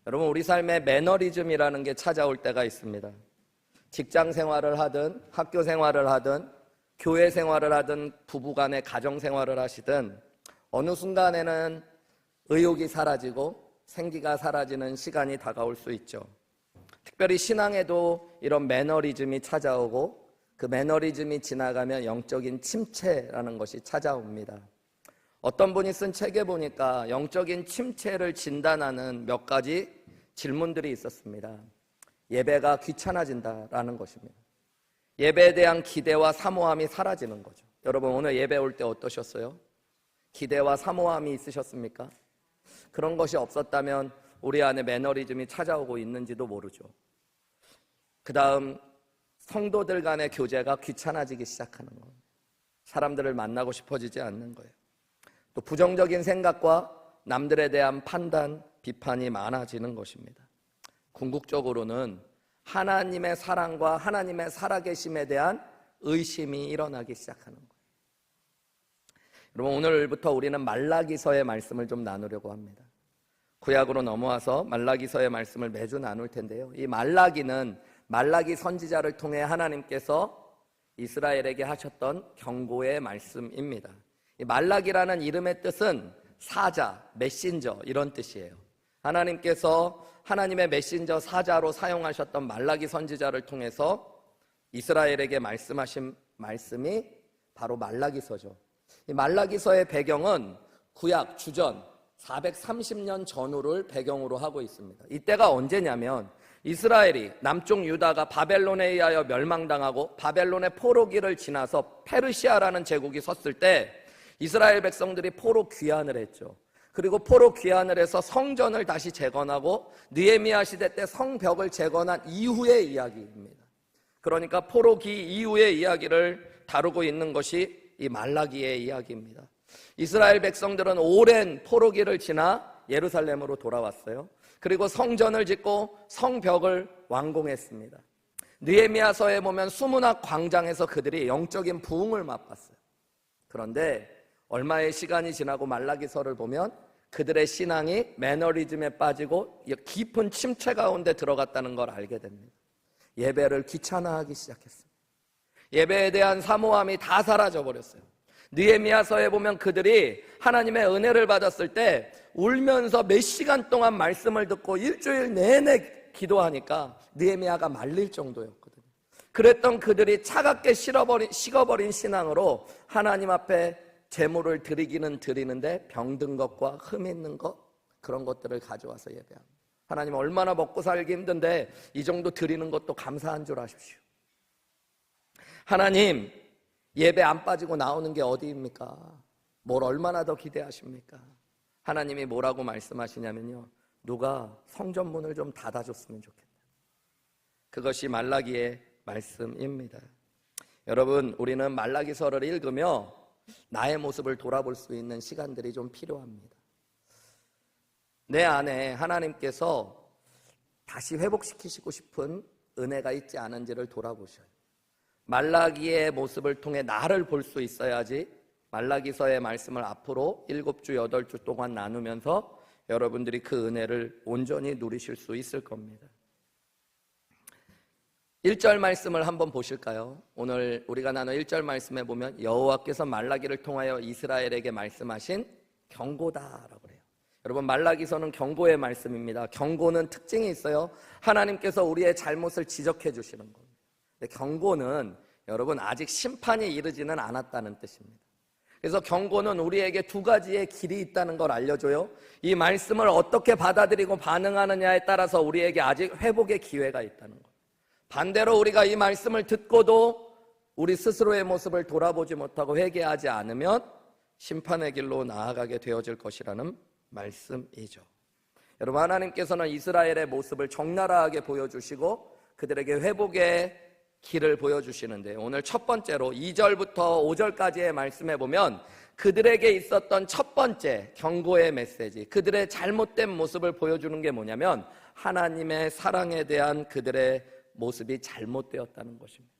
여러분, 우리 삶에 매너리즘이라는 게 찾아올 때가 있습니다. 직장 생활을 하든 학교 생활을 하든 교회 생활을 하든 부부간의 가정 생활을 하시든 어느 순간에는 의욕이 사라지고 생기가 사라지는 시간이 다가올 수 있죠. 특별히 신앙에도 이런 매너리즘이 찾아오고 그 매너리즘이 지나가면 영적인 침체라는 것이 찾아옵니다. 어떤 분이 쓴 책에 보니까 영적인 침체를 진단하는 몇 가지 질문들이 있었습니다. 예배가 귀찮아진다라는 것입니다. 예배에 대한 기대와 사모함이 사라지는 거죠. 여러분, 오늘 예배 올 때 어떠셨어요? 기대와 사모함이 있으셨습니까? 그런 것이 없었다면 우리 안에 매너리즘이 찾아오고 있는지도 모르죠. 그 다음, 성도들 간의 교제가 귀찮아지기 시작하는 거예요. 사람들을 만나고 싶어지지 않는 거예요. 또 부정적인 생각과 남들에 대한 판단, 비판이 많아지는 것입니다. 궁극적으로는 하나님의 사랑과 하나님의 살아계심에 대한 의심이 일어나기 시작하는 거예요. 여러분, 오늘부터 우리는 말라기서의 말씀을 좀 나누려고 합니다. 구약으로 넘어와서 말라기서의 말씀을 매주 나눌 텐데요. 이 말라기는 말라기 선지자를 통해 하나님께서 이스라엘에게 하셨던 경고의 말씀입니다. 이 말라기라는 이름의 뜻은 사자, 메신저 이런 뜻이에요. 하나님께서 하나님의 메신저 사자로 사용하셨던 말라기 선지자를 통해서 이스라엘에게 말씀하신 말씀이 바로 말라기서죠. 이 말라기서의 배경은 구약 주전 430년 전후를 배경으로 하고 있습니다. 이때가 언제냐면 이스라엘이 남쪽 유다가 바벨론에 의하여 멸망당하고 바벨론의 포로기를 지나서 페르시아라는 제국이 섰을 때 이스라엘 백성들이 포로 귀환을 했죠. 그리고 포로 귀환을 해서 성전을 다시 재건하고 느헤미야 시대 때 성벽을 재건한 이후의 이야기입니다. 그러니까 포로기 이후의 이야기를 다루고 있는 것이 이 말라기의 이야기입니다. 이스라엘 백성들은 오랜 포로기를 지나 예루살렘으로 돌아왔어요. 그리고 성전을 짓고 성벽을 완공했습니다. 느헤미야서에 보면 수문학 광장에서 그들이 영적인 부흥을 맛봤어요. 그런데 얼마의 시간이 지나고 말라기서를 보면 그들의 신앙이 매너리즘에 빠지고 깊은 침체 가운데 들어갔다는 걸 알게 됩니다. 예배를 귀찮아하기 시작했습니다. 예배에 대한 사모함이 다 사라져버렸어요. 느헤미야서에 보면 그들이 하나님의 은혜를 받았을 때 울면서 몇 시간 동안 말씀을 듣고 일주일 내내 기도하니까 느헤미야가 말릴 정도였거든요. 그랬던 그들이 차갑게 식어버린 신앙으로 하나님 앞에 제물을 드리기는 드리는데 병든 것과 흠 있는 것, 그런 것들을 가져와서 예배합니다. 하나님, 얼마나 먹고 살기 힘든데 이 정도 드리는 것도 감사한 줄 아십시오. 하나님, 예배 안 빠지고 나오는 게 어디입니까? 뭘 얼마나 더 기대하십니까? 하나님이 뭐라고 말씀하시냐면요, 누가 성전 문을 좀 닫아줬으면 좋겠다. 그것이 말라기의 말씀입니다. 여러분, 우리는 말라기서를 읽으며 나의 모습을 돌아볼 수 있는 시간들이 좀 필요합니다. 내 안에 하나님께서 다시 회복시키시고 싶은 은혜가 있지 않은지를 돌아보셔요. 말라기의 모습을 통해 나를 볼 수 있어야지 말라기서의 말씀을 앞으로 7주, 8주 동안 나누면서 여러분들이 그 은혜를 온전히 누리실 수 있을 겁니다. 1절 말씀을 한번 보실까요? 오늘 우리가 나눈 1절 말씀에 보면 여호와께서 말라기를 통하여 이스라엘에게 말씀하신 경고다라고 그래요. 여러분, 말라기서는 경고의 말씀입니다. 경고는 특징이 있어요. 하나님께서 우리의 잘못을 지적해 주시는 겁니다. 근데 경고는 여러분 아직 심판이 이르지는 않았다는 뜻입니다. 그래서 경고는 우리에게 두 가지의 길이 있다는 걸 알려줘요. 이 말씀을 어떻게 받아들이고 반응하느냐에 따라서 우리에게 아직 회복의 기회가 있다는 거예요. 반대로 우리가 이 말씀을 듣고도 우리 스스로의 모습을 돌아보지 못하고 회개하지 않으면 심판의 길로 나아가게 되어질 것이라는 말씀이죠. 여러분, 하나님께서는 이스라엘의 모습을 적나라하게 보여주시고 그들에게 회복의 길을 보여주시는데, 오늘 첫 번째로 2절부터 5절까지의 말씀에 보면 그들에게 있었던 첫 번째 경고의 메시지, 그들의 잘못된 모습을 보여주는 게 뭐냐면 하나님의 사랑에 대한 그들의 모습이 잘못되었다는 것입니다.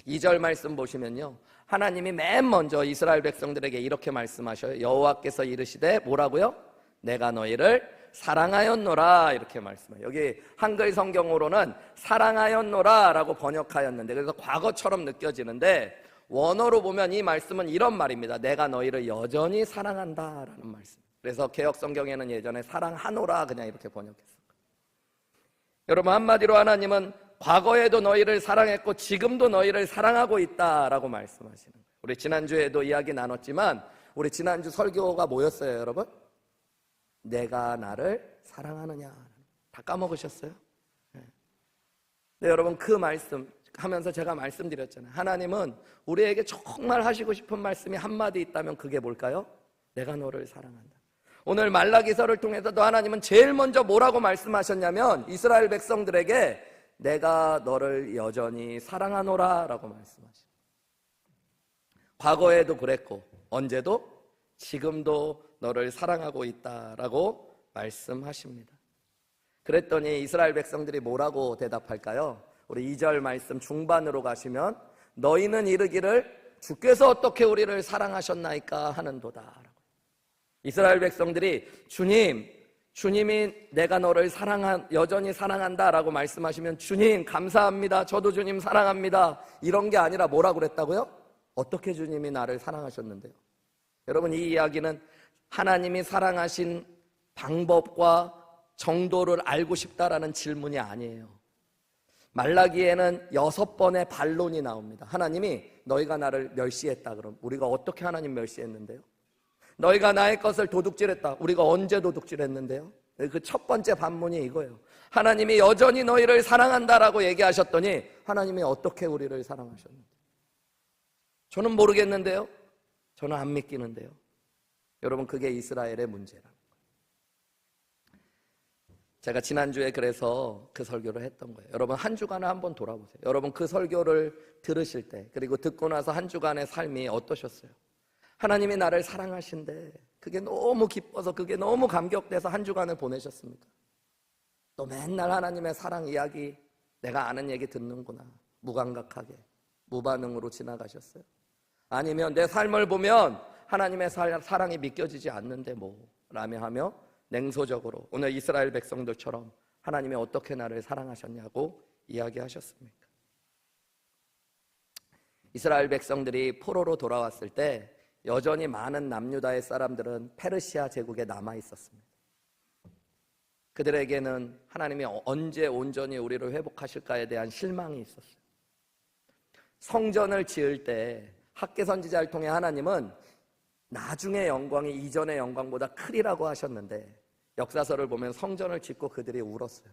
2절 말씀 보시면요, 하나님이 맨 먼저 이스라엘 백성들에게 이렇게 말씀하셔요. 여호와께서 이르시되 뭐라고요? 내가 너희를 사랑하였노라 이렇게 말씀해요. 여기 한글 성경으로는 사랑하였노라 라고 번역하였는데, 그래서 과거처럼 느껴지는데 원어로 보면 이 말씀은 이런 말입니다. 내가 너희를 여전히 사랑한다 라는 말씀. 그래서 개역 성경에는 예전에 사랑하노라 그냥 이렇게 번역했어요. 여러분, 한마디로 하나님은 과거에도 너희를 사랑했고 지금도 너희를 사랑하고 있다라고 말씀하시는 거예요. 우리 지난주에도 이야기 나눴지만 우리 지난주 설교가 뭐였어요, 여러분? 내가 나를 사랑하느냐. 다 까먹으셨어요? 네. 네, 여러분, 그 말씀 하면서 제가 말씀드렸잖아요. 하나님은 우리에게 정말 하시고 싶은 말씀이 한마디 있다면 그게 뭘까요? 내가 너를 사랑한다. 오늘 말라기서를 통해서도 하나님은 제일 먼저 뭐라고 말씀하셨냐면 이스라엘 백성들에게 내가 너를 여전히 사랑하노라 라고 말씀하십니다. 과거에도 그랬고 언제도 지금도 너를 사랑하고 있다라고 말씀하십니다. 그랬더니 이스라엘 백성들이 뭐라고 대답할까요? 우리 2절 말씀 중반으로 가시면 너희는 이르기를 주께서 어떻게 우리를 사랑하셨나이까 하는도다. 이스라엘 백성들이 주님이 내가 너를 여전히 사랑한다라고 말씀하시면 주님 감사합니다. 저도 주님 사랑합니다. 이런 게 아니라 뭐라고 그랬다고요? 어떻게 주님이 나를 사랑하셨는데요? 여러분, 이 이야기는 하나님이 사랑하신 방법과 정도를 알고 싶다라는 질문이 아니에요. 말라기에는 6번의 반론이 나옵니다. 하나님이 너희가 나를 멸시했다. 그럼 우리가 어떻게 하나님 멸시했는데요? 너희가 나의 것을 도둑질했다. 우리가 언제 도둑질했는데요? 그 첫 번째 반문이 이거예요. 하나님이 여전히 너희를 사랑한다라고 얘기하셨더니 하나님이 어떻게 우리를 사랑하셨는데? 저는 모르겠는데요. 저는 안 믿기는데요. 여러분, 그게 이스라엘의 문제라는 거예요. 제가 지난주에 그래서 그 설교를 했던 거예요. 여러분, 한 주간을 한번 돌아보세요. 여러분, 그 설교를 들으실 때, 그리고 듣고 나서 한 주간의 삶이 어떠셨어요? 하나님이 나를 사랑하신데 그게 너무 기뻐서, 그게 너무 감격돼서 한 주간을 보내셨습니까? 또 맨날 하나님의 사랑 이야기, 내가 아는 얘기 듣는구나, 무감각하게 무반응으로 지나가셨어요? 아니면 내 삶을 보면 하나님의 사랑이 믿겨지지 않는데 라며 하며 냉소적으로 오늘 이스라엘 백성들처럼 하나님이 어떻게 나를 사랑하셨냐고 이야기하셨습니까? 이스라엘 백성들이 포로로 돌아왔을 때 여전히 많은 남유다의 사람들은 페르시아 제국에 남아 있었습니다. 그들에게는 하나님이 언제 온전히 우리를 회복하실까에 대한 실망이 있었어요. 성전을 지을 때 학개 선지자를 통해 하나님은 나중의 영광이 이전의 영광보다 크리라고 하셨는데 역사서를 보면 성전을 짓고 그들이 울었어요.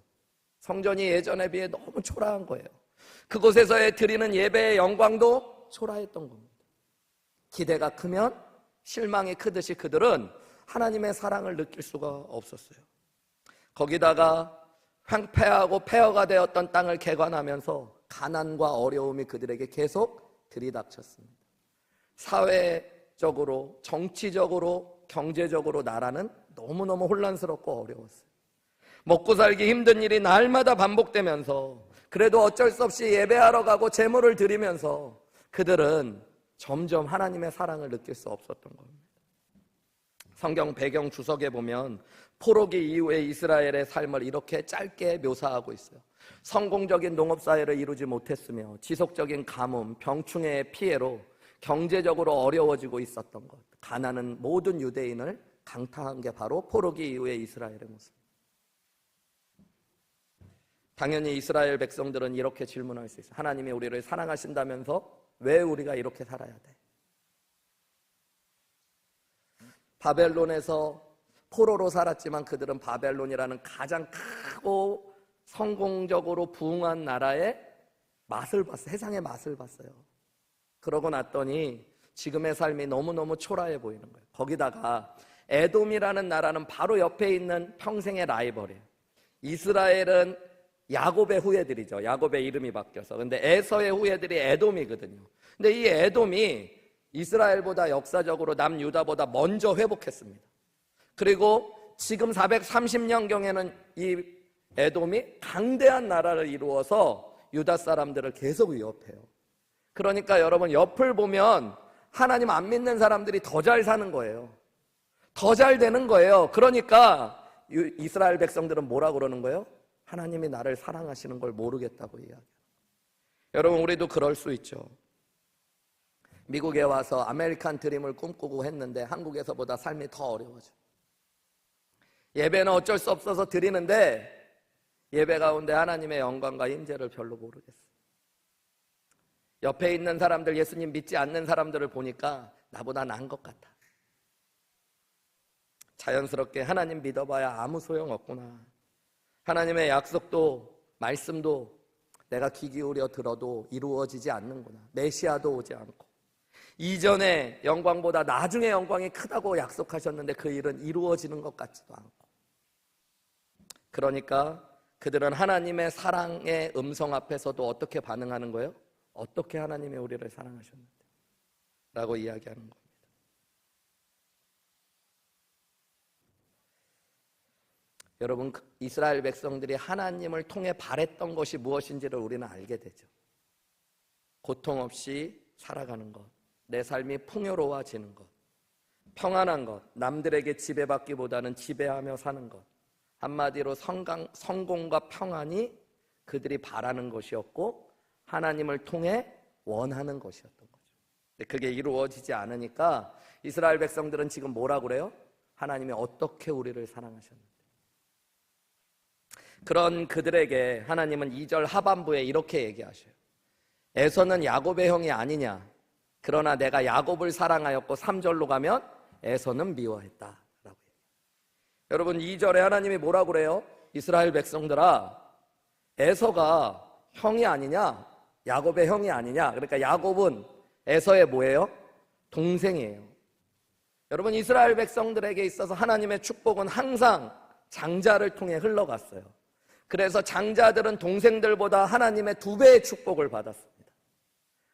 성전이 예전에 비해 너무 초라한 거예요. 그곳에서의 드리는 예배의 영광도 초라했던 겁니다. 기대가 크면 실망이 크듯이 그들은 하나님의 사랑을 느낄 수가 없었어요. 거기다가 횡패하고 폐허가 되었던 땅을 개관하면서 가난과 어려움이 그들에게 계속 들이닥쳤습니다. 사회적으로, 정치적으로, 경제적으로 나라는 너무너무 혼란스럽고 어려웠어요. 먹고 살기 힘든 일이 날마다 반복되면서 그래도 어쩔 수 없이 예배하러 가고 제물을 드리면서 그들은 점점 하나님의 사랑을 느낄 수 없었던 겁니다. 성경 배경 주석에 보면 포로기 이후의 이스라엘의 삶을 이렇게 짧게 묘사하고 있어요. 성공적인 농업사회를 이루지 못했으며 지속적인 가뭄, 병충해의 피해로 경제적으로 어려워지고 있었던 것, 가난은 모든 유대인을 강타한 게 바로 포로기 이후의 이스라엘의 모습. 당연히 이스라엘 백성들은 이렇게 질문할 수 있어요. 하나님이 우리를 사랑하신다면서 왜 우리가 이렇게 살아야 돼? 바벨론에서 포로로 살았지만 그들은 바벨론이라는 가장 크고 성공적으로 부흥한 나라의 맛을 봤어요. 세상의 맛을 봤어요. 그러고 났더니 지금의 삶이 너무너무 초라해 보이는 거예요. 거기다가 에돔이라는 나라는 바로 옆에 있는 평생의 라이벌이에요. 이스라엘은 야곱의 후예들이죠. 야곱의 이름이 바뀌어서. 근데 에서의 후예들이 에돔이거든요. 근데 이 에돔이 이스라엘보다 역사적으로 남유다보다 먼저 회복했습니다. 그리고 지금 430년경에는 이 에돔이 강대한 나라를 이루어서 유다 사람들을 계속 위협해요. 그러니까 여러분, 옆을 보면 하나님 안 믿는 사람들이 더 잘 사는 거예요. 더 잘 되는 거예요. 그러니까 이스라엘 백성들은 뭐라 그러는 거예요? 하나님이 나를 사랑하시는 걸 모르겠다고 이야기해요. 여러분, 우리도 그럴 수 있죠. 미국에 와서 아메리칸 드림을 꿈꾸고 했는데 한국에서보다 삶이 더 어려워져. 예배는 어쩔 수 없어서 드리는데 예배 가운데 하나님의 영광과 임재를 별로 모르겠어. 옆에 있는 사람들, 예수님 믿지 않는 사람들을 보니까 나보다 나은 것 같아. 자연스럽게 하나님 믿어봐야 아무 소용없구나. 하나님의 약속도 말씀도 내가 귀 기울여 들어도 이루어지지 않는구나. 메시아도 오지 않고 이전의 영광보다 나중에 영광이 크다고 약속하셨는데 그 일은 이루어지는 것 같지도 않고. 그러니까 그들은 하나님의 사랑의 음성 앞에서도 어떻게 반응하는 거예요? 어떻게 하나님이 우리를 사랑하셨는데? 라고 이야기하는 겁니다. 여러분, 이스라엘 백성들이 하나님을 통해 바랬던 것이 무엇인지를 우리는 알게 되죠. 고통 없이 살아가는 것, 내 삶이 풍요로워지는 것, 평안한 것, 남들에게 지배받기보다는 지배하며 사는 것, 한마디로 성공과 평안이 그들이 바라는 것이었고 하나님을 통해 원하는 것이었던 거죠. 근데 그게 이루어지지 않으니까 이스라엘 백성들은 지금 뭐라고 그래요? 하나님이 어떻게 우리를 사랑하셨는데. 그런 그들에게 하나님은 2절 하반부에 이렇게 얘기하셔요. 에서는 야곱의 형이 아니냐. 그러나 내가 야곱을 사랑하였고 3절로 가면 에서는 미워했다. 여러분, 2절에 하나님이 뭐라고 그래요? 이스라엘 백성들아, 에서가 형이 아니냐? 야곱의 형이 아니냐? 그러니까 야곱은 에서의 뭐예요? 동생이에요. 여러분, 이스라엘 백성들에게 있어서 하나님의 축복은 항상 장자를 통해 흘러갔어요. 그래서 장자들은 동생들보다 하나님의 2배의 축복을 받았습니다.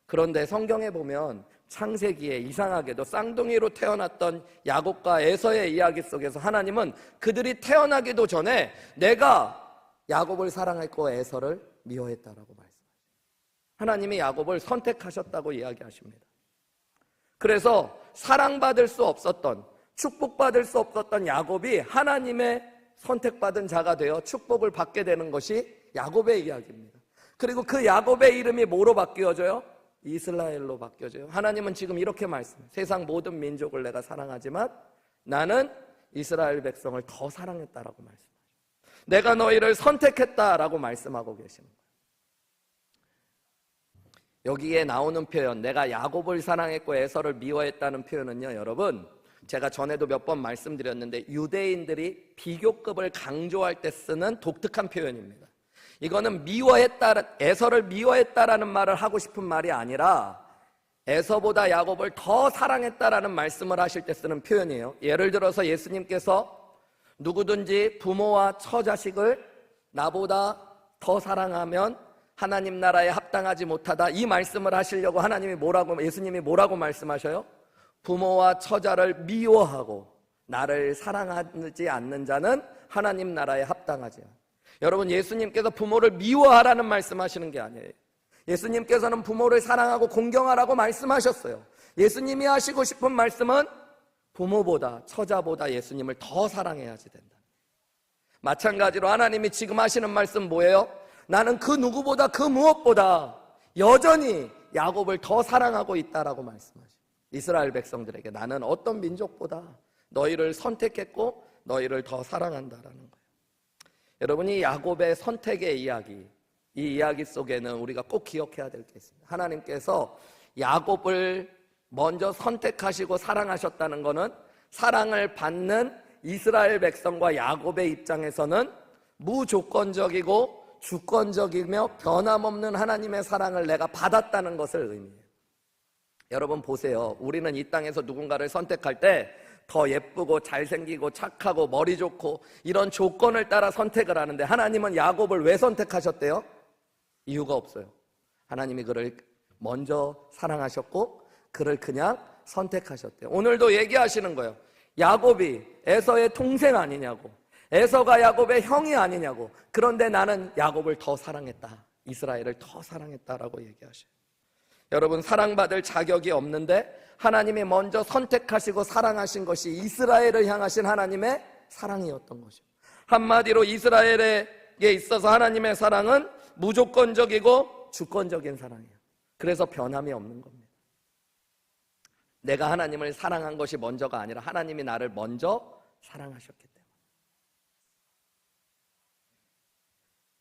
그런데 성경에 보면 창세기에 이상하게도 쌍둥이로 태어났던 야곱과 에서의 이야기 속에서 하나님은 그들이 태어나기도 전에 내가 야곱을 사랑했고 에서를 미워했다라고 말씀하십니다. 하나님이 야곱을 선택하셨다고 이야기하십니다. 그래서 사랑받을 수 없었던, 축복받을 수 없었던 야곱이 하나님의 선택받은 자가 되어 축복을 받게 되는 것이 야곱의 이야기입니다. 그리고 그 야곱의 이름이 뭐로 바뀌어져요? 이스라엘로 바뀌어져요. 하나님은 지금 이렇게 말씀해요. 세상 모든 민족을 내가 사랑하지만 나는 이스라엘 백성을 더 사랑했다라고 말씀하죠. 내가 너희를 선택했다라고 말씀하고 계시는 거예요. 여기에 나오는 표현, 내가 야곱을 사랑했고 에서를 미워했다는 표현은요, 여러분, 제가 전에도 몇 번 말씀드렸는데 유대인들이 비교급을 강조할 때 쓰는 독특한 표현입니다. 이거는 에서를 미워했다라는 말을 하고 싶은 말이 아니라 에서보다 야곱을 더 사랑했다라는 말씀을 하실 때 쓰는 표현이에요. 예를 들어서 예수님께서 누구든지 부모와 처자식을 나보다 더 사랑하면 하나님 나라에 합당하지 못하다, 이 말씀을 하시려고 예수님이 뭐라고 말씀하셔요? 부모와 처자를 미워하고 나를 사랑하지 않는 자는 하나님 나라에 합당하지 않아. 여러분, 예수님께서 부모를 미워하라는 말씀하시는 게 아니에요. 예수님께서는 부모를 사랑하고 공경하라고 말씀하셨어요. 예수님이 하시고 싶은 말씀은 부모보다, 처자보다 예수님을 더 사랑해야지 된다. 마찬가지로 하나님이 지금 하시는 말씀 뭐예요? 나는 그 누구보다, 그 무엇보다 여전히 야곱을 더 사랑하고 있다라고 말씀하시죠. 이스라엘 백성들에게 나는 어떤 민족보다 너희를 선택했고 너희를 더 사랑한다라는 거예요. 여러분이 야곱의 선택의 이야기, 이 이야기 속에는 우리가 꼭 기억해야 될 게 있습니다. 하나님께서 야곱을 먼저 선택하시고 사랑하셨다는 것은 사랑을 받는 이스라엘 백성과 야곱의 입장에서는 무조건적이고 주권적이며 변함없는 하나님의 사랑을 내가 받았다는 것을 의미해요. 여러분 보세요. 우리는 이 땅에서 누군가를 선택할 때 더 예쁘고 잘생기고 착하고 머리 좋고 이런 조건을 따라 선택을 하는데 하나님은 야곱을 왜 선택하셨대요? 이유가 없어요. 하나님이 그를 먼저 사랑하셨고 그를 그냥 선택하셨대요. 오늘도 얘기하시는 거예요. 야곱이 에서의 동생 아니냐고, 에서가 야곱의 형이 아니냐고. 그런데 나는 야곱을 더 사랑했다, 이스라엘을 더 사랑했다라고 얘기하셔요. 여러분, 사랑받을 자격이 없는데 하나님이 먼저 선택하시고 사랑하신 것이 이스라엘을 향하신 하나님의 사랑이었던 것이죠. 한마디로 이스라엘에게 있어서 하나님의 사랑은 무조건적이고 주권적인 사랑이에요. 그래서 변함이 없는 겁니다. 내가 하나님을 사랑한 것이 먼저가 아니라 하나님이 나를 먼저 사랑하셨기 때문에.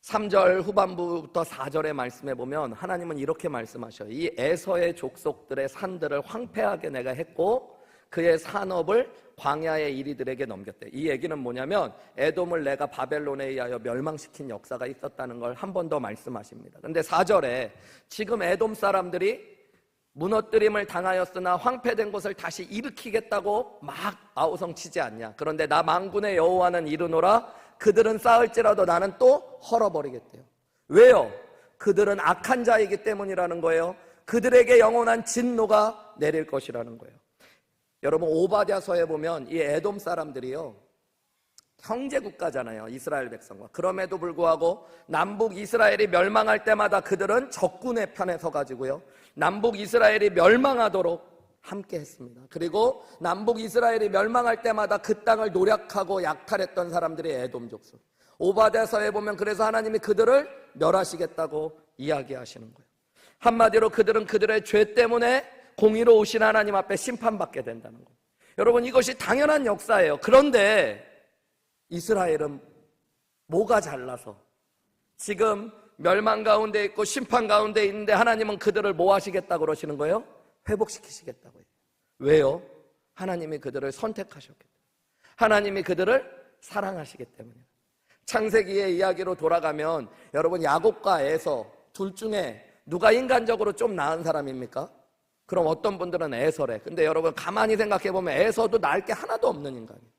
3절 후반부부터 4절의 말씀에 보면 하나님은 이렇게 말씀하셔요. 이 에서의 족속들의 산들을 황폐하게 내가 했고 그의 산업을 광야의 이리들에게 넘겼대. 이 얘기는 뭐냐면 에돔을 내가 바벨론에 의하여 멸망시킨 역사가 있었다는 걸 한 번 더 말씀하십니다. 근데 4절에 지금 에돔 사람들이 무너뜨림을 당하였으나 황폐된 곳을 다시 일으키겠다고 막 아우성치지 않냐. 그런데 나 만군의 여호와는 이르노라 그들은 쌓을지라도 나는 또 헐어버리겠대요. 왜요? 그들은 악한 자이기 때문이라는 거예요. 그들에게 영원한 진노가 내릴 것이라는 거예요. 여러분 오바댜서에 보면 이 에돔 사람들이요 형제국가잖아요. 이스라엘 백성과. 그럼에도 불구하고 남북 이스라엘이 멸망할 때마다 그들은 적군의 편에 서가지고요 남북 이스라엘이 멸망하도록 함께 했습니다. 그리고 남북 이스라엘이 멸망할 때마다 그 땅을 노력하고 약탈했던 사람들이 에돔 족속. 오바댜서에 보면 그래서 하나님이 그들을 멸하시겠다고 이야기하시는 거예요. 한마디로 그들은 그들의 죄 때문에 공의로 오신 하나님 앞에 심판받게 된다는 거예요. 여러분 이것이 당연한 역사예요. 그런데 이스라엘은 뭐가 잘나서 지금 멸망 가운데 있고 심판 가운데 있는데 하나님은 그들을 뭐 하시겠다고 그러시는 거예요? 회복시키시겠다고 해요. 왜요? 하나님이 그들을 선택하셨기 때문에. 하나님이 그들을 사랑하시기 때문이에요. 창세기의 이야기로 돌아가면 여러분 야곱과 에서 둘 중에 누가 인간적으로 좀 나은 사람입니까? 그럼 어떤 분들은 에서래. 근데 여러분 가만히 생각해보면 에서도 나을 게 하나도 없는 인간이에요.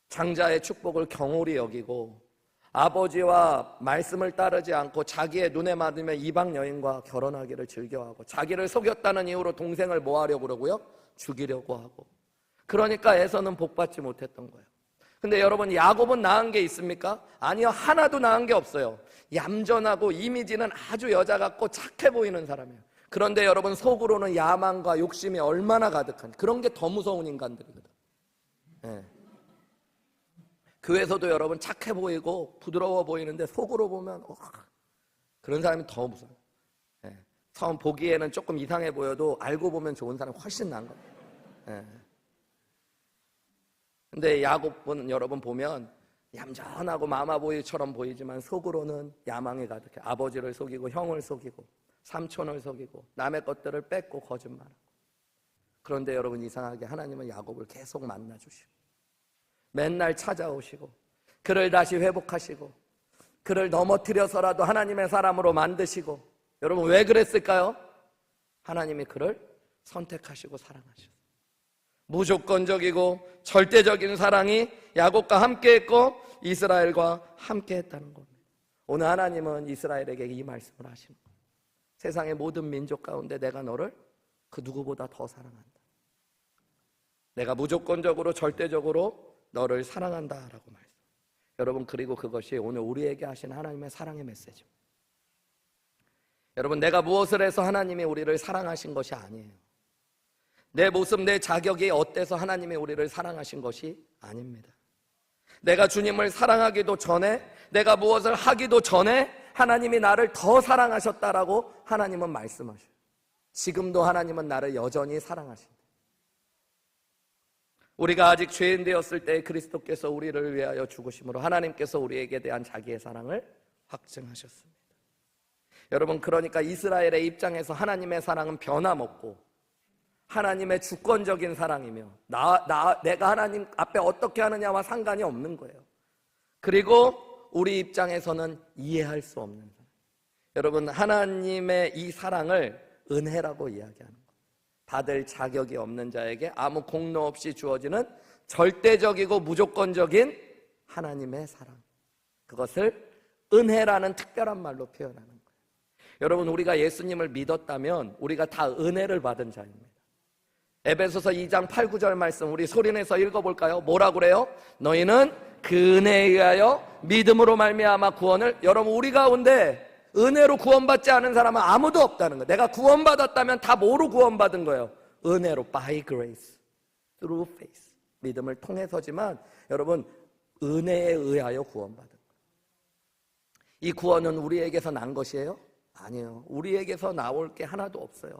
장자의 축복을 경홀히 여기고 아버지와 말씀을 따르지 않고 자기의 눈에 맞으면 이방 여인과 결혼하기를 즐겨하고 자기를 속였다는 이유로 동생을 뭐 하려고 그러고요? 죽이려고 하고. 그러니까 에서는 복받지 못했던 거예요. 근데 여러분 야곱은 나은 게 있습니까? 아니요, 하나도 나은 게 없어요. 얌전하고 이미지는 아주 여자 같고 착해 보이는 사람이에요. 그런데 여러분 속으로는 야망과 욕심이 얼마나 가득한, 그런 게 더 무서운 인간들이거든. 네. 교회에서도 여러분 착해 보이고 부드러워 보이는데 속으로 보면 그런 사람이 더 무서워요. 네. 처음 보기에는 조금 이상해 보여도 알고 보면 좋은 사람이 훨씬 나은 거예요. 네. 근데 야곱은 여러분 보면 얌전하고 마마보이처럼 보이지만 속으로는 야망이 가득해. 아버지를 속이고 형을 속이고 삼촌을 속이고 남의 것들을 뺏고 거짓말하고. 그런데 여러분 이상하게 하나님은 야곱을 계속 만나주시고 맨날 찾아오시고 그를 다시 회복하시고 그를 넘어뜨려서라도 하나님의 사람으로 만드시고. 여러분 왜 그랬을까요? 하나님이 그를 선택하시고 사랑하셨어요. 무조건적이고 절대적인 사랑이 야곱과 함께했고 이스라엘과 함께했다는 겁니다. 오늘 하나님은 이스라엘에게 이 말씀을 하시는 거예요. 세상의 모든 민족 가운데 내가 너를 그 누구보다 더 사랑한다. 내가 무조건적으로 절대적으로 너를 사랑한다라고 말씀. 여러분 그리고 그것이 오늘 우리에게 하신 하나님의 사랑의 메시지입니다. 여러분 내가 무엇을 해서 하나님이 우리를 사랑하신 것이 아니에요. 내 모습, 내 자격이 어때서 하나님이 우리를 사랑하신 것이 아닙니다. 내가 주님을 사랑하기도 전에, 내가 무엇을 하기도 전에 하나님이 나를 더 사랑하셨다라고 하나님은 말씀하셔요. 지금도 하나님은 나를 여전히 사랑하신다. 우리가 아직 죄인 되었을 때 그리스도께서 우리를 위하여 죽으심으로 하나님께서 우리에게 대한 자기의 사랑을 확증하셨습니다. 여러분 그러니까 이스라엘의 입장에서 하나님의 사랑은 변함없고 하나님의 주권적인 사랑이며 내가 하나님 앞에 어떻게 하느냐와 상관이 없는 거예요. 그리고 우리 입장에서는 이해할 수 없는 사랑. 여러분 하나님의 이 사랑을 은혜라고 이야기하는 거예요. 받을 자격이 없는 자에게 아무 공로 없이 주어지는 절대적이고 무조건적인 하나님의 사랑. 그것을 은혜라는 특별한 말로 표현하는 거예요. 여러분 우리가 예수님을 믿었다면 우리가 다 은혜를 받은 자입니다. 에베소서 2장 8, 9절 말씀 우리 소리내서 읽어볼까요? 뭐라고 그래요? 너희는 그 은혜에 의하여 믿음으로 말미암아 구원을. 여러분 우리 가운데 은혜로 구원받지 않은 사람은 아무도 없다는 거예요. 내가 구원받았다면 다 뭐로 구원받은 거예요? 은혜로, by grace, through faith. 믿음을 통해서지만 여러분 은혜에 의하여 구원받은 거예요. 이 구원은 우리에게서 난 것이에요? 아니에요. 우리에게서 나올 게 하나도 없어요.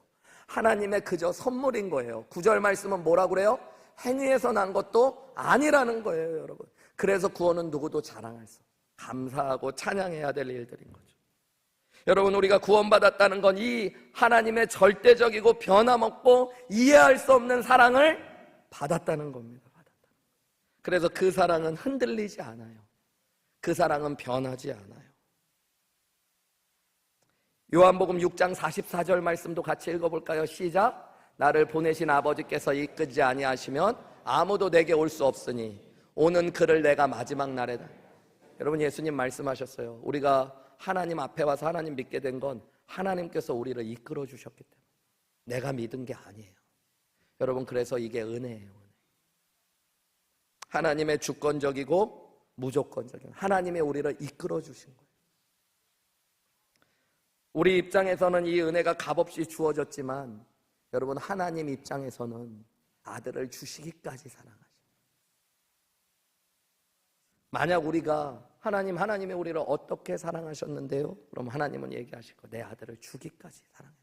하나님의 그저 선물인 거예요. 9절 말씀은 뭐라고 그래요? 행위에서 난 것도 아니라는 거예요, 여러분. 그래서 구원은 누구도 자랑할 수, 감사하고 찬양해야 될 일들인 거죠. 여러분, 우리가 구원받았다는 건 이 하나님의 절대적이고 변함없고 이해할 수 없는 사랑을 받았다는 겁니다. 그래서 그 사랑은 흔들리지 않아요. 그 사랑은 변하지 않아요. 요한복음 6장 44절 말씀도 같이 읽어볼까요? 시작. 나를 보내신 아버지께서 이끄지 아니하시면 아무도 내게 올 수 없으니 오는 그를 내가 마지막 날에다. 여러분, 예수님 말씀하셨어요. 우리가 하나님 앞에 와서 하나님 믿게 된 건 하나님께서 우리를 이끌어 주셨기 때문에, 내가 믿은 게 아니에요. 여러분, 그래서 이게 은혜예요. 하나님의 주권적이고 무조건적인, 하나님의 우리를 이끌어 주신 거예요. 우리 입장에서는 이 은혜가 값없이 주어졌지만 여러분, 하나님 입장에서는 아들을 주시기까지 사랑하셔. 만약 우리가 하나님이 우리를 어떻게 사랑하셨는데요? 그럼 하나님은 얘기하실 거예요. 내 아들을 주기까지 사랑했다.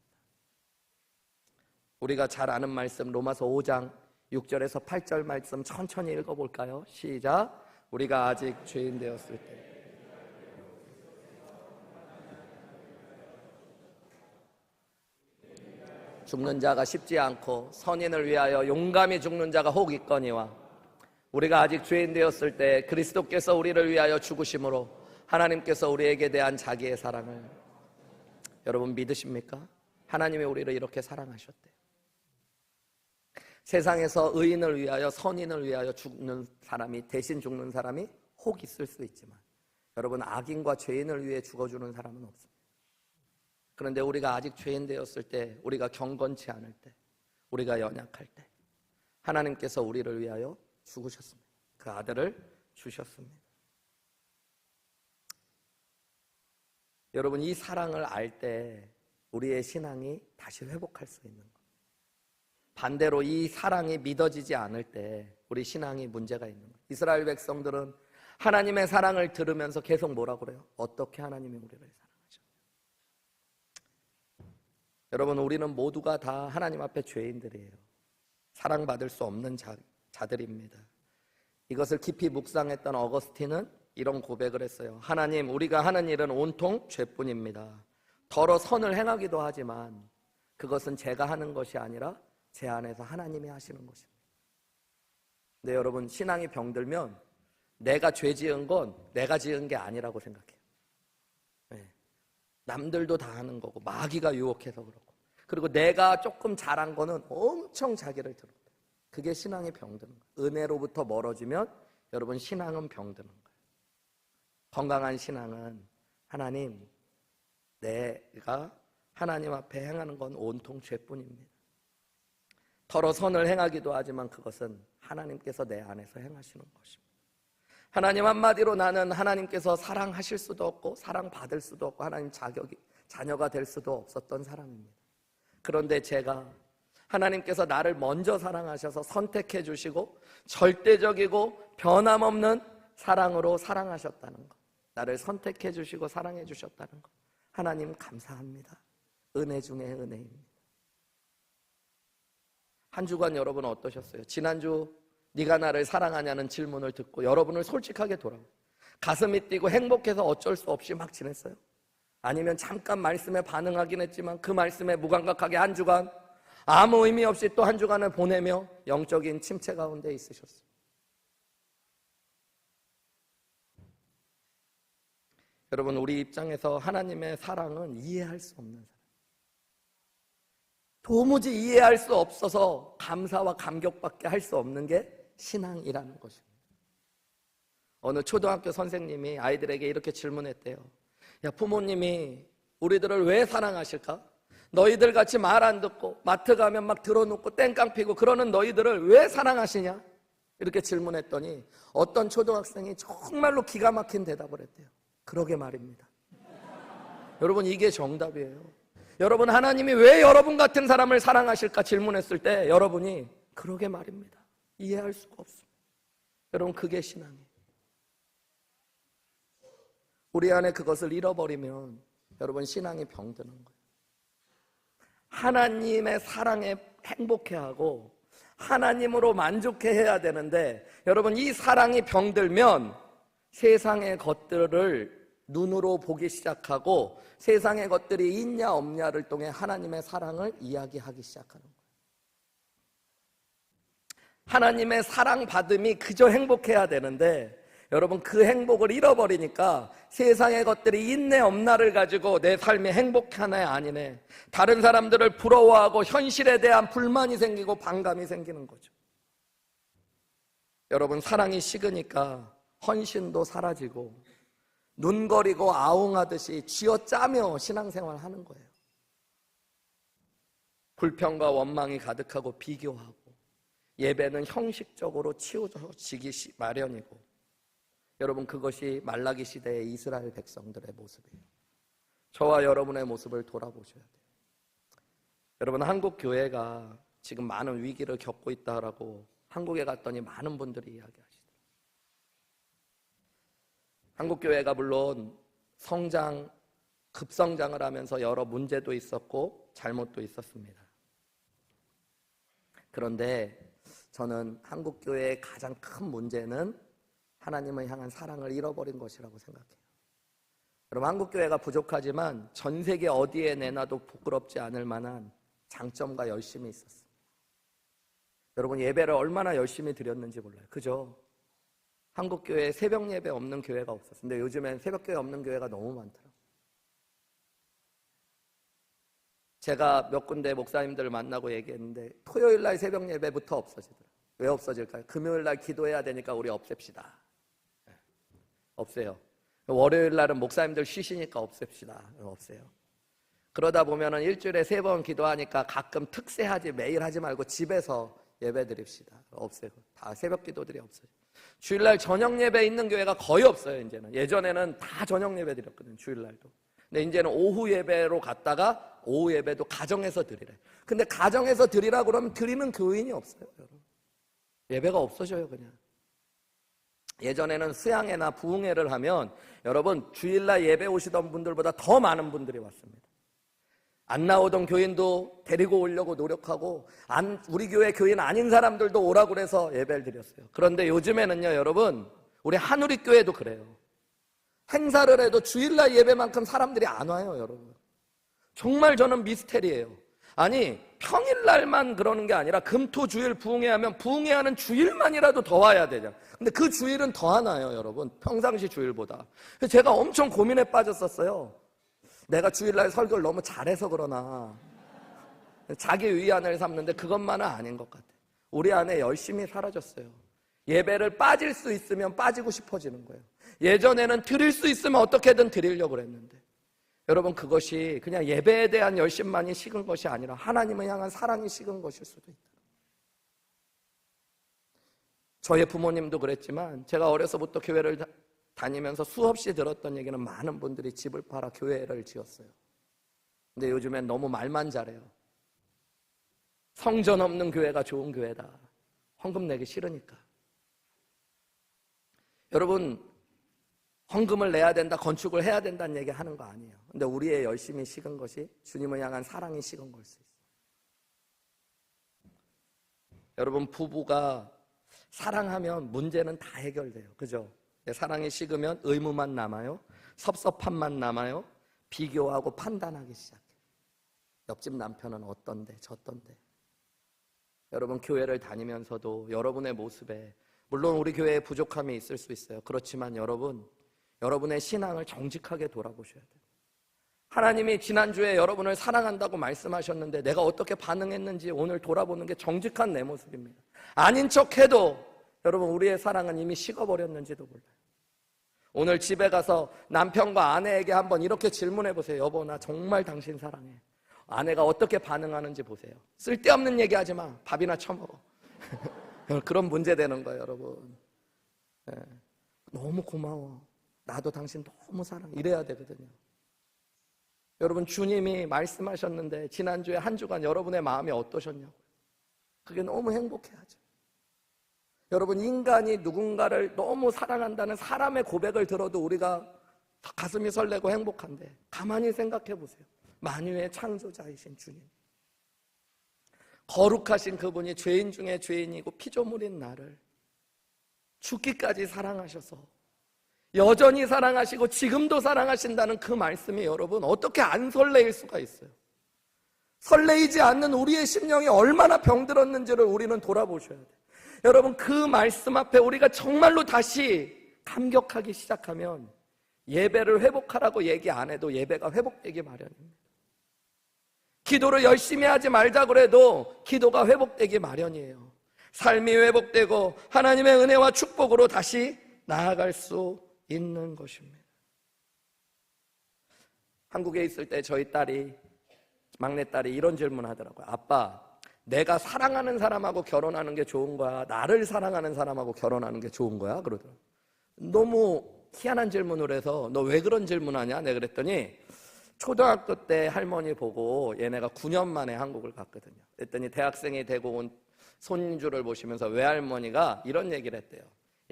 우리가 잘 아는 말씀 로마서 5장 6절에서 8절 말씀 천천히 읽어볼까요? 시작. 우리가 아직 죄인 되었을 때 죽는 자가 쉽지 않고 선인을 위하여 용감히 죽는 자가 혹 있거니와, 우리가 아직 죄인 되었을 때 그리스도께서 우리를 위하여 죽으심으로 하나님께서 우리에게 대한 자기의 사랑을, 여러분 믿으십니까? 하나님이 우리를 이렇게 사랑하셨대요. 세상에서 의인을 위하여, 선인을 위하여 죽는 사람이, 대신 죽는 사람이 혹 있을 수 있지만 여러분, 악인과 죄인을 위해 죽어주는 사람은 없습니다. 그런데 우리가 아직 죄인 되었을 때, 우리가 경건치 않을 때, 우리가 연약할 때 하나님께서 우리를 위하여 죽으셨습니다. 그 아들을 주셨습니다. 여러분, 이 사랑을 알 때 우리의 신앙이 다시 회복할 수 있는 거예요. 반대로 이 사랑이 믿어지지 않을 때 우리 신앙이 문제가 있는 거예요. 이스라엘 백성들은 하나님의 사랑을 들으면서 계속 뭐라고 그래요? 어떻게 하나님이 우리를 사랑하죠? 여러분, 우리는 모두가 다 하나님 앞에 죄인들이에요. 사랑받을 수 없는 자들입니다. 이것을 깊이 묵상했던 어거스틴은 이런 고백을 했어요. 하나님, 우리가 하는 일은 온통 죄뿐입니다. 더러 선을 행하기도 하지만 그것은 제가 하는 것이 아니라 제 안에서 하나님이 하시는 것입니다. 근데 여러분, 신앙이 병들면 내가 죄 지은 건 내가 지은 게 아니라고 생각해요. 네. 남들도 다 하는 거고, 마귀가 유혹해서 그렇고, 그리고 내가 조금 잘한 거는 엄청 자기를 드러내요. 그게 신앙이 병드는 거예요. 은혜로부터 멀어지면 여러분, 신앙은 병드는 거예요. 건강한 신앙은 하나님, 내가 하나님 앞에 행하는 건 온통 죄뿐입니다. 더러 선을 행하기도 하지만 그것은 하나님께서 내 안에서 행하시는 것입니다. 하나님 한마디로 나는 하나님께서 사랑하실 수도 없고 사랑받을 수도 없고 하나님 자녀가 될 수도 없었던 사람입니다. 그런데 제가 하나님께서 나를 먼저 사랑하셔서 선택해 주시고 절대적이고 변함없는 사랑으로 사랑하셨다는 것, 나를 선택해 주시고 사랑해 주셨다는 것, 하나님 감사합니다. 은혜 중에 은혜입니다. 한 주간 여러분 어떠셨어요? 지난주 네가 나를 사랑하냐는 질문을 듣고 여러분을 솔직하게 돌아보고 가슴이 뛰고 행복해서 어쩔 수 없이 막 지냈어요? 아니면 잠깐 말씀에 반응하긴 했지만 그 말씀에 무감각하게 한 주간 아무 의미 없이 또 한 주간을 보내며 영적인 침체 가운데 있으셨어요? 여러분, 우리 입장에서 하나님의 사랑은 이해할 수 없는 사랑, 도무지 이해할 수 없어서 감사와 감격밖에 할 수 없는 게 신앙이라는 것입니다. 어느 초등학교 선생님이 아이들에게 이렇게 질문했대요. 야, 부모님이 우리들을 왜 사랑하실까? 너희들 같이 말 안 듣고 마트 가면 막 들어눕고 땡깡 피고 그러는 너희들을 왜 사랑하시냐? 이렇게 질문했더니 어떤 초등학생이 정말로 기가 막힌 대답을 했대요. 그러게 말입니다. 여러분, 이게 정답이에요. 여러분, 하나님이 왜 여러분 같은 사람을 사랑하실까 질문했을 때 여러분이 그러게 말입니다. 이해할 수가 없습니다. 여러분, 그게 신앙이에요. 우리 안에 그것을 잃어버리면 여러분 신앙이 병드는 거예요. 하나님의 사랑에 행복해하고 하나님으로 만족해야 되는데 여러분 이 사랑이 병들면 세상의 것들을 눈으로 보기 시작하고 세상의 것들이 있냐 없냐를 통해 하나님의 사랑을 이야기하기 시작하는 거예요. 하나님의 사랑받음이 그저 행복해야 되는데 여러분 그 행복을 잃어버리니까 세상의 것들이 있네 없나를 가지고 내 삶이 행복하네 아니네, 다른 사람들을 부러워하고 현실에 대한 불만이 생기고 반감이 생기는 거죠. 여러분 사랑이 식으니까 헌신도 사라지고 눈거리고 아웅하듯이 쥐어짜며 신앙생활 하는 거예요. 불평과 원망이 가득하고 비교하고 예배는 형식적으로 치우쳐지기 마련이고 여러분 그것이 말라기 시대의 이스라엘 백성들의 모습이에요. 저와 여러분의 모습을 돌아보셔야 돼요. 여러분 한국 교회가 지금 많은 위기를 겪고 있다라고 한국에 갔더니 많은 분들이 이야기하시더라고요. 한국 교회가 물론 급성장을 하면서 여러 문제도 있었고 잘못도 있었습니다. 그런데 저는 한국 교회의 가장 큰 문제는 하나님을 향한 사랑을 잃어버린 것이라고 생각해요. 여러분 한국 교회가 부족하지만 전 세계 어디에 내놔도 부끄럽지 않을 만한 장점과 열심이 있었어요. 여러분 예배를 얼마나 열심히 드렸는지 몰라요. 그죠? 한국 교회에 새벽 예배 없는 교회가 없었어요. 근데 요즘엔 새벽 교회 없는 교회가 너무 많더라고요. 제가 몇 군데 목사님들을 만나고 얘기했는데 토요일 날 새벽 예배부터 없어지더라고요. 왜 없어질까요? 금요일 날 기도해야 되니까 우리 없앱시다. 없애요. 월요일 날은 목사님들 쉬시니까 없앱시다. 없애요. 그러다 보면은 일주일에 3번 기도하니까 가끔 특세하지 매일 하지 말고 집에서 예배 드립시다. 없애고 다 새벽 기도들이 없어요. 주일날 저녁 예배 있는 교회가 거의 없어요. 이제는 예전에는 다 저녁 예배 드렸거든요. 주일날도. 근데 이제는 오후 예배로 갔다가 오후 예배도 가정에서 드리래. 근데 가정에서 드리라 그러면 드리는 교인이 없어요. 여러분. 예배가 없어져요. 그냥. 예전에는 수양회나 부흥회를 하면 여러분 주일날 예배 오시던 분들보다 더 많은 분들이 왔습니다. 안 나오던 교인도 데리고 오려고 노력하고 우리 교회 교인 아닌 사람들도 오라고 그래서 예배를 드렸어요. 그런데 요즘에는요 여러분 우리 한우리교회도 그래요. 행사를 해도 주일날 예배만큼 사람들이 안 와요. 여러분 정말 저는 미스테리예요. 아니 평일날만 그러는 게 아니라 금토주일 부흥회하면 부흥회하는 주일만이라도 더 와야 되잖아. 근데 그 주일은 더 하나요 여러분, 평상시 주일보다. 그래서 제가 엄청 고민에 빠졌었어요. 내가 주일날 설교를 너무 잘해서 그러나 자기 위안을 삼는데 그것만은 아닌 것 같아요. 우리 안에 열심히 사라졌어요. 예배를 빠질 수 있으면 빠지고 싶어지는 거예요. 예전에는 드릴 수 있으면 어떻게든 드리려고 그랬는데 여러분 그것이 그냥 예배에 대한 열심만이 식은 것이 아니라 하나님을 향한 사랑이 식은 것일 수도 있다. 저의 부모님도 그랬지만 제가 어려서부터 교회를 다니면서 수없이 들었던 얘기는 많은 분들이 집을 팔아 교회를 지었어요. 근데 요즘엔 너무 말만 잘해요. 성전 없는 교회가 좋은 교회다. 헌금 내기 싫으니까. 여러분 헌금을 내야 된다, 건축을 해야 된다는 얘기 하는 거 아니에요. 근데 우리의 열심이 식은 것이 주님을 향한 사랑이 식은 걸 수 있어요. 여러분 부부가 사랑하면 문제는 다 해결돼요. 그죠? 사랑이 식으면 의무만 남아요. 섭섭함만 남아요. 비교하고 판단하기 시작해요. 옆집 남편은 어떤데 저떤데. 여러분 교회를 다니면서도 여러분의 모습에 물론 우리 교회에 부족함이 있을 수 있어요. 그렇지만 여러분의 신앙을 정직하게 돌아보셔야 돼요. 하나님이 지난주에 여러분을 사랑한다고 말씀하셨는데 내가 어떻게 반응했는지 오늘 돌아보는 게 정직한 내 모습입니다. 아닌 척해도 여러분 우리의 사랑은 이미 식어버렸는지도 몰라요. 오늘 집에 가서 남편과 아내에게 한번 이렇게 질문해 보세요. 여보 나 정말 당신 사랑해. 아내가 어떻게 반응하는지 보세요. 쓸데없는 얘기하지 마. 밥이나 처먹어. 그런 문제 되는 거예요 여러분. 네. 너무 고마워. 나도 당신 너무 사랑해. 이래야 되거든요. 여러분 주님이 말씀하셨는데 지난주에 한 주간 여러분의 마음이 어떠셨냐고요. 그게 너무 행복해하죠. 여러분 인간이 누군가를 너무 사랑한다는 사람의 고백을 들어도 우리가 가슴이 설레고 행복한데 가만히 생각해 보세요. 만유의 창조자이신 주님, 거룩하신 그분이 죄인 중에 죄인이고 피조물인 나를 죽기까지 사랑하셔서 여전히 사랑하시고 지금도 사랑하신다는 그 말씀이 여러분 어떻게 안 설레일 수가 있어요? 설레이지 않는 우리의 심령이 얼마나 병들었는지를 우리는 돌아보셔야 돼요. 여러분, 그 말씀 앞에 우리가 정말로 다시 감격하기 시작하면 예배를 회복하라고 얘기 안 해도 예배가 회복되기 마련입니다. 기도를 열심히 하지 말자 그래도 기도가 회복되기 마련이에요. 삶이 회복되고 하나님의 은혜와 축복으로 다시 나아갈 수 있는 것입니다. 한국에 있을 때 저희 막내딸이 이런 질문 하더라고요. 아빠, 내가 사랑하는 사람하고 결혼하는 게 좋은 거야? 나를 사랑하는 사람하고 결혼하는 게 좋은 거야? 그러더라고요. 너무 희한한 질문을 해서 너 왜 그런 질문하냐? 내가 그랬더니 초등학교 때 할머니 보고 얘네가 9년 만에 한국을 갔거든요. 그랬더니 대학생이 되고 온 손주를 보시면서 외할머니가 이런 얘기를 했대요.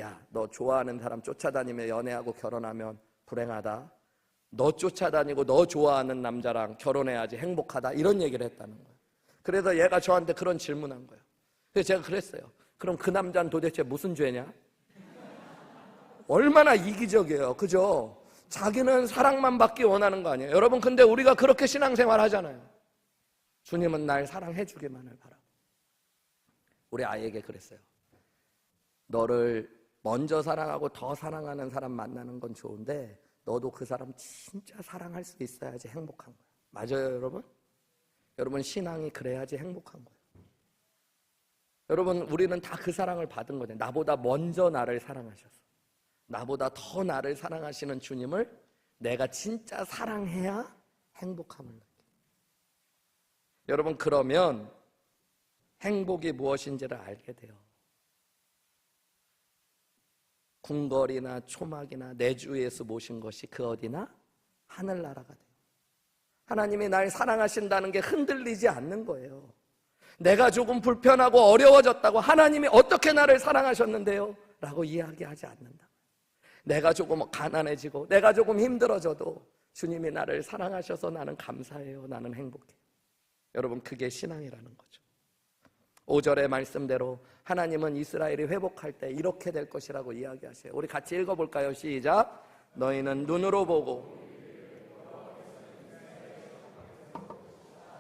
야, 너 좋아하는 사람 쫓아다니며 연애하고 결혼하면 불행하다. 너 쫓아다니고 너 좋아하는 남자랑 결혼해야지 행복하다. 이런 얘기를 했다는 거예요. 그래서 얘가 저한테 그런 질문한 거예요. 그래서 제가 그랬어요. 그럼 그 남자는 도대체 무슨 죄냐? 얼마나 이기적이에요. 그죠? 자기는 사랑만 받기 원하는 거 아니에요? 여러분, 근데 우리가 그렇게 신앙생활 하잖아요. 주님은 날 사랑해 주기만을 바라고. 우리 아이에게 그랬어요. 너를 먼저 사랑하고 더 사랑하는 사람 만나는 건 좋은데 너도 그 사람 진짜 사랑할 수 있어야지 행복한 거예요. 맞아요, 여러분? 여러분, 신앙이 그래야지 행복한 거예요. 여러분, 우리는 다 그 사랑을 받은 거죠. 나보다 먼저 나를 사랑하셔서 나보다 더 나를 사랑하시는 주님을 내가 진짜 사랑해야 행복함을 느껴요. 여러분, 그러면 행복이 무엇인지를 알게 돼요. 궁궐이나 초막이나 내 주 예수 모신 것이 그 어디나 하늘나라가 돼요. 하나님이 날 사랑하신다는 게 흔들리지 않는 거예요. 내가 조금 불편하고 어려워졌다고 하나님이 어떻게 나를 사랑하셨는데요? 라고 이야기하지 않는다. 내가 조금 가난해지고 내가 조금 힘들어져도 주님이 나를 사랑하셔서 나는 감사해요. 나는 행복해요. 여러분, 그게 신앙이라는 거죠. 5절의 말씀대로 하나님은 이스라엘이 회복할 때 이렇게 될 것이라고 이야기하세요. 우리 같이 읽어볼까요? 시작. 너희는 눈으로 보고.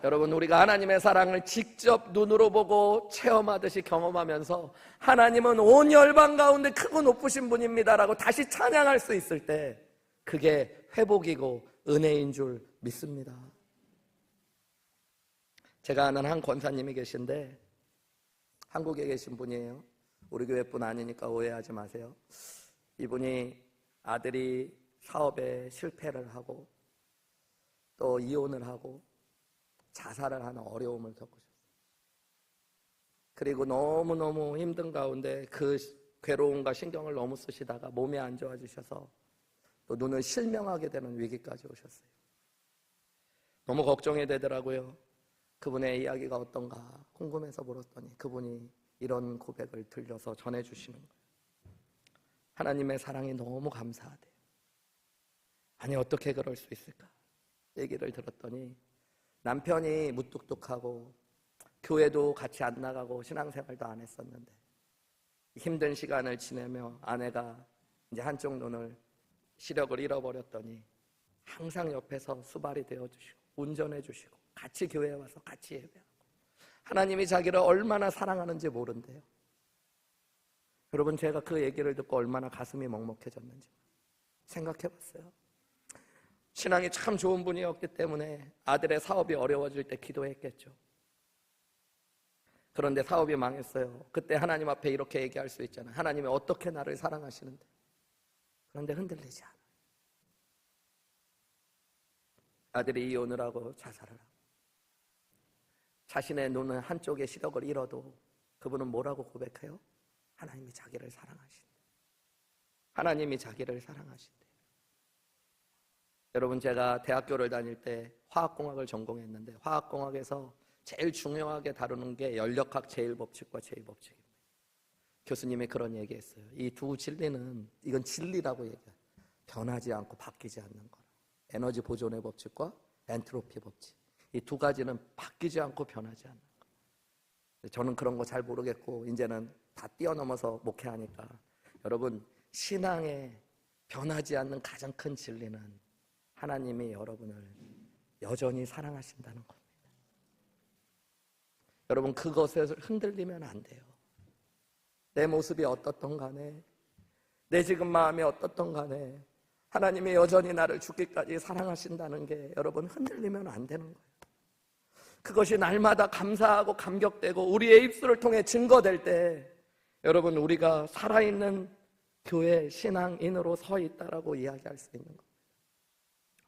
여러분, 우리가 하나님의 사랑을 직접 눈으로 보고 체험하듯이 경험하면서 하나님은 온 열방 가운데 크고 높으신 분입니다라고 다시 찬양할 수 있을 때 그게 회복이고 은혜인 줄 믿습니다. 제가 아는 한 권사님이 계신데 한국에 계신 분이에요. 우리 교회뿐 아니니까 오해하지 마세요. 이분이 아들이 사업에 실패를 하고 또 이혼을 하고 자살을 하는 어려움을 겪으셨어요. 그리고 너무너무 힘든 가운데 그 괴로움과 신경을 너무 쓰시다가 몸이 안 좋아지셔서 또 눈을 실명하게 되는 위기까지 오셨어요. 너무 걱정이 되더라고요. 그분의 이야기가 어떤가 궁금해서 물었더니 그분이 이런 고백을 들려서 전해주시는 거예요. 하나님의 사랑이 너무 감사하대요. 아니, 어떻게 그럴 수 있을까? 얘기를 들었더니 남편이 무뚝뚝하고 교회도 같이 안 나가고 신앙생활도 안 했었는데 힘든 시간을 지내며 아내가 이제 한쪽 눈을 시력을 잃어버렸더니 항상 옆에서 수발이 되어주시고 운전해주시고 같이 교회에 와서 같이 예배하고 하나님이 자기를 얼마나 사랑하는지 모른대요. 여러분, 제가 그 얘기를 듣고 얼마나 가슴이 먹먹해졌는지 생각해봤어요. 신앙이 참 좋은 분이었기 때문에 아들의 사업이 어려워질 때 기도했겠죠. 그런데 사업이 망했어요. 그때 하나님 앞에 이렇게 얘기할 수 있잖아요. 하나님이 어떻게 나를 사랑하시는데. 그런데 흔들리지 않아요. 아들이 이혼을 하고 자살을 하고 자신의 눈은 한쪽의 시력을 잃어도 그분은 뭐라고 고백해요? 하나님이 자기를 사랑하신대. 하나님이 자기를 사랑하신대. 여러분, 제가 대학교를 다닐 때 화학공학을 전공했는데 화학공학에서 제일 중요하게 다루는 게 연력학 제1법칙과 제2법칙입니다. 교수님이 그런 얘기했어요. 이 두 진리는, 이건 진리라고 얘기해요. 변하지 않고 바뀌지 않는 거라. 에너지 보존의 법칙과 엔트로피 법칙. 이 두 가지는 바뀌지 않고 변하지 않는 거. 저는 그런 거 잘 모르겠고 이제는 다 뛰어넘어서 목회하니까 여러분, 신앙에 변하지 않는 가장 큰 진리는 하나님이 여러분을 여전히 사랑하신다는 겁니다. 여러분, 그것에 흔들리면 안 돼요. 내 모습이 어떻든 간에, 내 지금 마음이 어떻든 간에 하나님이 여전히 나를 죽기까지 사랑하신다는 게 여러분 흔들리면 안 되는 거예요. 그것이 날마다 감사하고 감격되고 우리의 입술을 통해 증거될 때 여러분, 우리가 살아있는 교회 신앙인으로 서 있다라고 이야기할 수 있는 겁니다.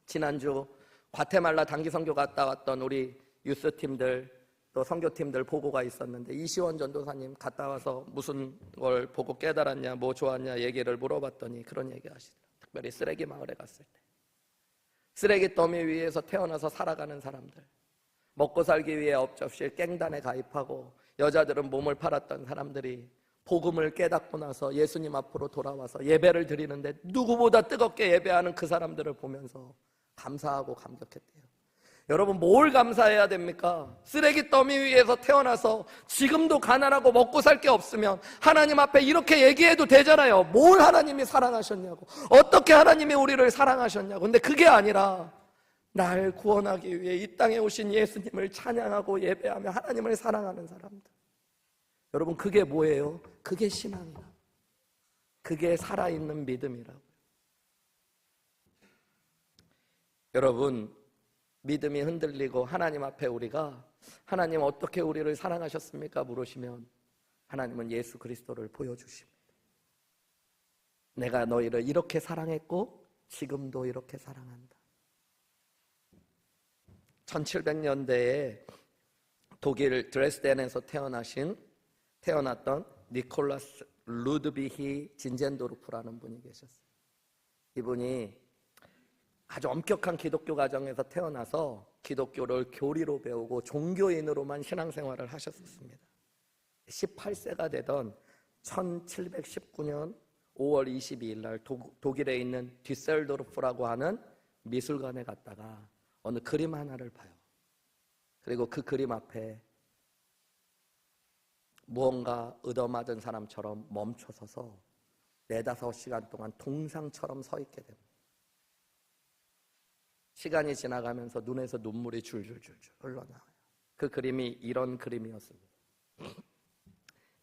지난주 과테말라 단기 선교 갔다 왔던 우리 유스팀들 또 선교팀들 보고가 있었는데 이시원 전도사님 갔다 와서 무슨 걸 보고 깨달았냐, 뭐 좋았냐 얘기를 물어봤더니 그런 얘기 하시더라고요. 특별히 쓰레기 마을에 갔을 때 쓰레기 더미 위에서 태어나서 살아가는 사람들, 먹고 살기 위해 업접시 깽단에 가입하고 여자들은 몸을 팔았던 사람들이 복음을 깨닫고 나서 예수님 앞으로 돌아와서 예배를 드리는데 누구보다 뜨겁게 예배하는 그 사람들을 보면서 감사하고 감격했대요. 여러분, 뭘 감사해야 됩니까? 쓰레기 더미 위에서 태어나서 지금도 가난하고 먹고 살 게 없으면 하나님 앞에 이렇게 얘기해도 되잖아요. 뭘 하나님이 사랑하셨냐고, 어떻게 하나님이 우리를 사랑하셨냐고. 근데 그게 아니라 날 구원하기 위해 이 땅에 오신 예수님을 찬양하고 예배하며 하나님을 사랑하는 사람들. 여러분, 그게 뭐예요? 그게 신앙이다. 그게 살아있는 믿음이라고요. 여러분, 믿음이 흔들리고 하나님 앞에 우리가 하나님 어떻게 우리를 사랑하셨습니까? 물으시면 하나님은 예수 그리스도를 보여주십니다. 내가 너희를 이렇게 사랑했고 지금도 이렇게 사랑한다. 1700년대에 독일 드레스덴에서 태어났던 니콜라스 루드비히 진젠도르프라는 분이 계셨어요. 이분이 아주 엄격한 기독교 가정에서 태어나서 기독교를 교리로 배우고 종교인으로만 신앙생활을 하셨었습니다. 18세가 되던 1719년 5월 22일 날 독일에 있는 뒤셀도르프라고 하는 미술관에 갔다가 어느 그림 하나를 봐요. 그리고 그 그림 앞에 무언가 얻어맞은 사람처럼 멈춰서서 4-5시간 동안 동상처럼 서 있게 됩니다. 시간이 지나가면서 눈에서 눈물이 줄줄줄줄 흘러나와요. 그 그림이 이런 그림이었습니다.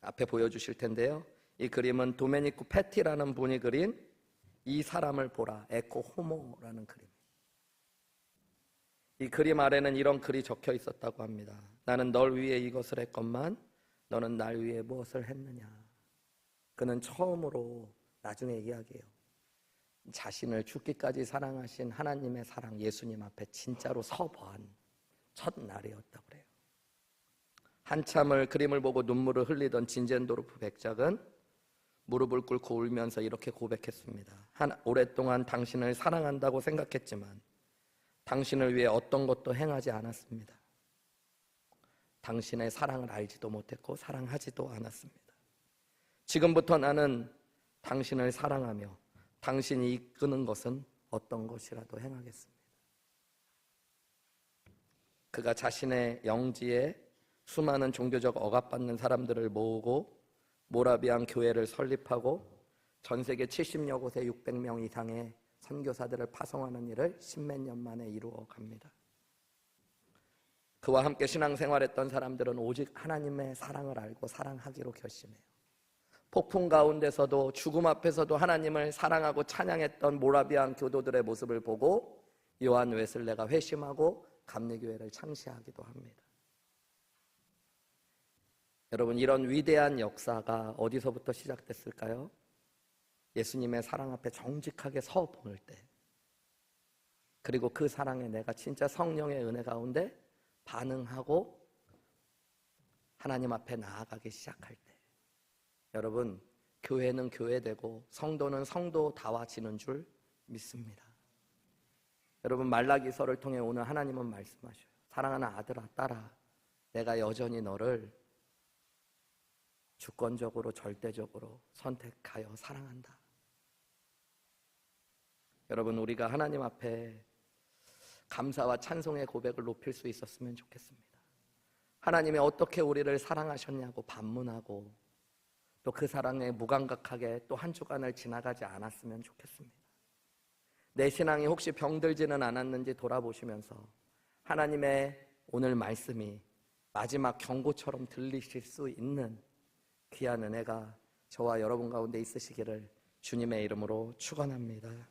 앞에 보여주실 텐데요. 이 그림은 도메니코 페티라는 분이 그린 이 사람을 보라, 에코 호모라는 그림. 이 그림 아래는 이런 글이 적혀 있었다고 합니다. 나는 널 위해 이것을 했건만 너는 날 위해 무엇을 했느냐. 그는 처음으로 나중에 이야기해요. 자신을 죽기까지 사랑하신 하나님의 사랑, 예수님 앞에 진짜로 서본 첫날이었다고 그래요. 한참을 그림을 보고 눈물을 흘리던 진젠도르프 백작은 무릎을 꿇고 울면서 이렇게 고백했습니다. 오랫동안 당신을 사랑한다고 생각했지만 당신을 위해 어떤 것도 행하지 않았습니다. 당신의 사랑을 알지도 못했고 사랑하지도 않았습니다. 지금부터 나는 당신을 사랑하며 당신이 이끄는 것은 어떤 것이라도 행하겠습니다. 그가 자신의 영지에 수많은 종교적 억압받는 사람들을 모으고 모라비안 교회를 설립하고 전 세계 70여 곳에 600명 이상의 선교사들을 파송하는 일을 10몇 년 만에 이루어 갑니다. 그와 함께 신앙생활했던 사람들은 오직 하나님의 사랑을 알고 사랑하기로 결심해요. 폭풍 가운데서도 죽음 앞에서도 하나님을 사랑하고 찬양했던 모라비안 교도들의 모습을 보고 요한 웨슬레가 회심하고 감리교회를 창시하기도 합니다. 여러분, 이런 위대한 역사가 어디서부터 시작됐을까요? 예수님의 사랑 앞에 정직하게 서 보는 때, 그리고 그 사랑에 내가 진짜 성령의 은혜 가운데 반응하고 하나님 앞에 나아가기 시작할 때, 여러분, 교회는 교회되고 성도는 성도다워지는 줄 믿습니다. 여러분, 말라기서를 통해 오늘 하나님은 말씀하셔요. 사랑하는 아들아, 딸아, 내가 여전히 너를 주권적으로 절대적으로 선택하여 사랑한다. 여러분, 우리가 하나님 앞에 감사와 찬송의 고백을 높일 수 있었으면 좋겠습니다. 하나님이 어떻게 우리를 사랑하셨냐고 반문하고 또 그 사랑에 무감각하게 또 한 주간을 지나가지 않았으면 좋겠습니다. 내 신앙이 혹시 병들지는 않았는지 돌아보시면서 하나님의 오늘 말씀이 마지막 경고처럼 들리실 수 있는 귀한 은혜가 저와 여러분 가운데 있으시기를 주님의 이름으로 축원합니다.